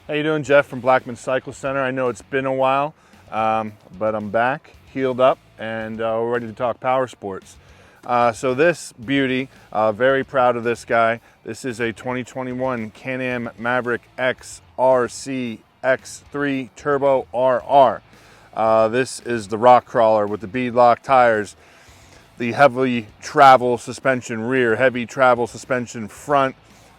How you doing, Jeff from Blackmans Cycle Center? I know it's been a while, but I'm back, healed up, and we're ready to talk power sports. So this beauty, very proud of this guy. This is a 2021 CanAm Maverick XRC X3 Turbo RR. This is the rock crawler with the beadlock tires, the heavy travel suspension rear, heavy travel suspension front,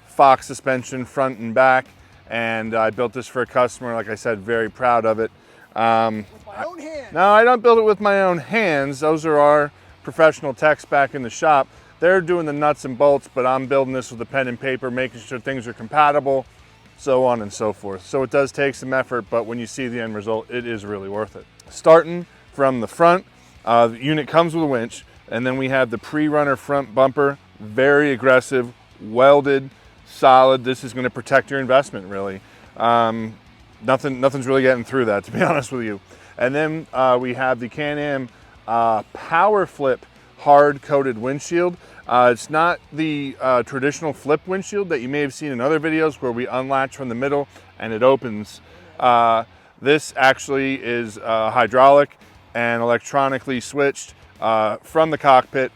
Fox suspension front and back. And I built this for a customer, like I said, very proud of it. With my own hands? No, I don't build it with my own hands. Those are our professional techs back in the shop. They're doing the nuts and bolts, but I'm building this with a pen and paper, making sure things are compatible, so on and so forth. So it does take some effort, but when you see the end result, it is really worth it. Starting from the front, the unit comes with a winch, and then we have the pre-runner front bumper, very aggressive, welded, solid. This is going to protect your investment, really. Nothing's really getting through that, to be honest with you. And then we have the CanAm Power Flip hard coated windshield. It's not the traditional flip windshield that you may have seen in other videos where we unlatch from the middle and it opens. This actually is hydraulic and electronically switched from the cockpit,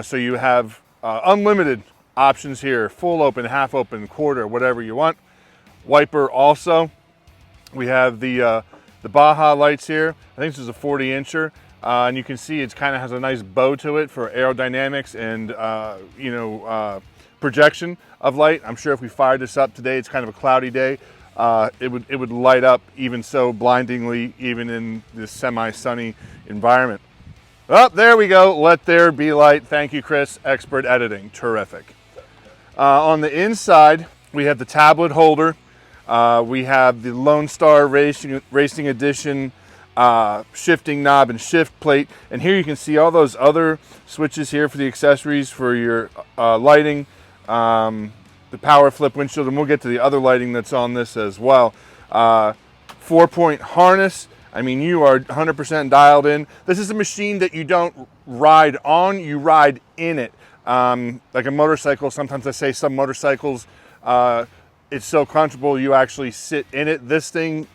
so you have unlimited options here: full open, half open, quarter, whatever you want. Wiper also. We have the Baja lights here. I think this is a 40-incher, and you can see it kind of has a nice bow to it for aerodynamics and projection of light. I'm sure if we fired this up today, it's kind of a cloudy day, it would light up even so blindingly, even in this semi-sunny environment. Oh, there we go. Let there be light. Thank you, Chris. Expert editing. Terrific. On the inside, we have the tablet holder. We have the Lone Star Racing Edition shifting knob and shift plate. And here you can see all those other switches here for the accessories for your lighting, the power flip windshield, and we'll get to the other lighting that's on this as well. 4-point harness. I mean, you are 100% dialed in. This is a machine that you don't ride on, you ride in it. Like a motorcycle, sometimes I say some motorcycles, it's so comfortable you actually sit in it. This thing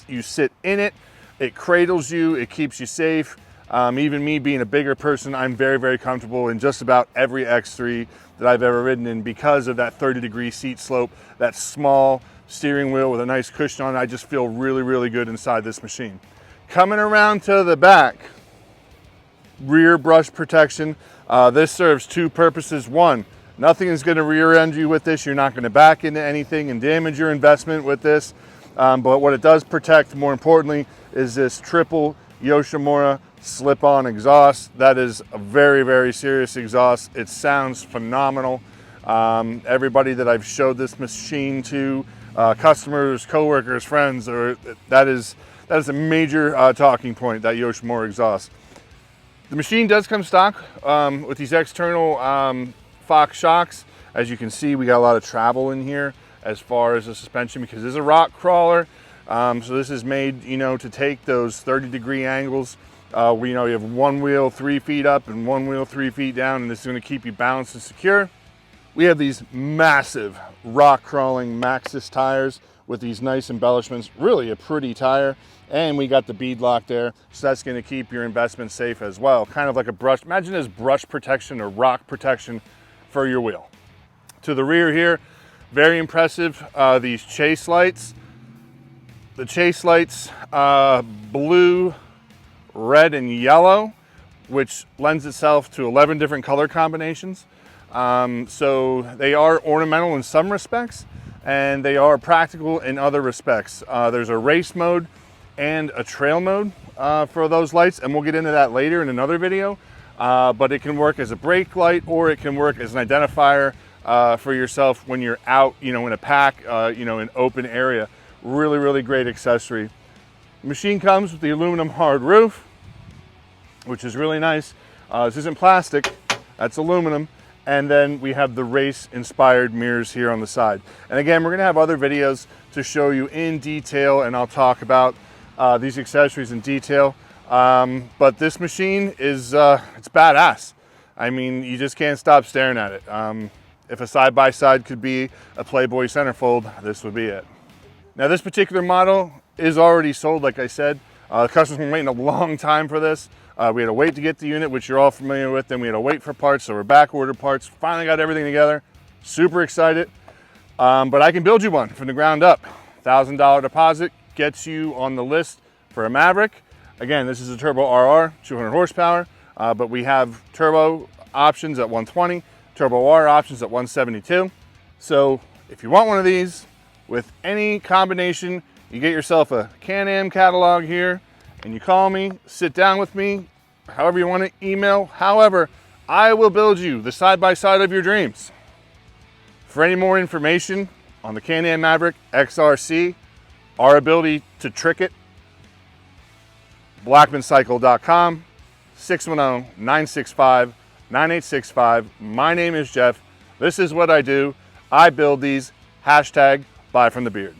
you sit in it, it cradles you, it keeps you safe. Even me being a bigger person, I'm very, very comfortable in just about every X3 that I've ever ridden in because of that 30-degree seat slope, that small steering wheel with a nice cushion on it. I just feel really, really good inside this machine. Coming around to the back, rear brush protection. This serves two purposes. One, nothing is going to rear end you with this. You're not going to back into anything and damage your investment with this. But what it does protect, more importantly, is this triple Yoshimura slip-on exhaust. That is a very, very serious exhaust. It sounds phenomenal. Everybody that I've showed this machine to, customers, coworkers, friends, that is a major talking point, that Yoshimura exhaust. The machine does come stock with these external Fox shocks. As you can see, we got a lot of travel in here as far as the suspension because it's a rock crawler. So this is made, to take those 30-degree angles. You have one wheel 3 feet up and one wheel 3 feet down, and this is going to keep you balanced and secure. We have these massive rock crawling Maxxis tires with these nice embellishments. Really a pretty tire. And we got the bead lock there, so that's going to keep your investment safe as well. Kind of like a brush, imagine this brush protection or rock protection for your wheel. To the rear here, very impressive, these chase lights. The chase lights, blue, red, and yellow, which lends itself to 11 different color combinations. So they are ornamental in some respects, and they are practical in other respects. There's a race mode and a trail mode for those lights, and we'll get into that later in another video. But it can work as a brake light, or it can work as an identifier for yourself when you're out, in a pack, in open area. Really, really great accessory. The machine comes with the aluminum hard roof, which is really nice. This isn't plastic, that's aluminum. And then we have the race inspired mirrors here on the side. And again, we're gonna have other videos to show you in detail, and I'll talk about these accessories in detail. But this machine is, it's badass. I mean, you just can't stop staring at it. If a side-by-side could be a Playboy centerfold, this would be it. Now this particular model is already sold, like I said. The customer's been waiting a long time for this. We had to wait to get the unit, which you're all familiar with. Then we had to wait for parts, so we're back ordered parts. Finally got everything together. Super excited. But I can build you one from the ground up. $1,000 deposit gets you on the list for a Maverick. Again, this is a turbo RR, 200 horsepower, but we have turbo options at 120, turbo R options at 172. So if you want one of these with any combination, you get yourself a CanAm catalog here and you call me, sit down with me, however you want to, email, however, I will build you the side-by-side of your dreams. For any more information on the CanAm Maverick XRC, our ability to trick it, blackmancycle.com, 610-965-9865. My name is Jeff. This is what I do. I build these. #buy from the beard.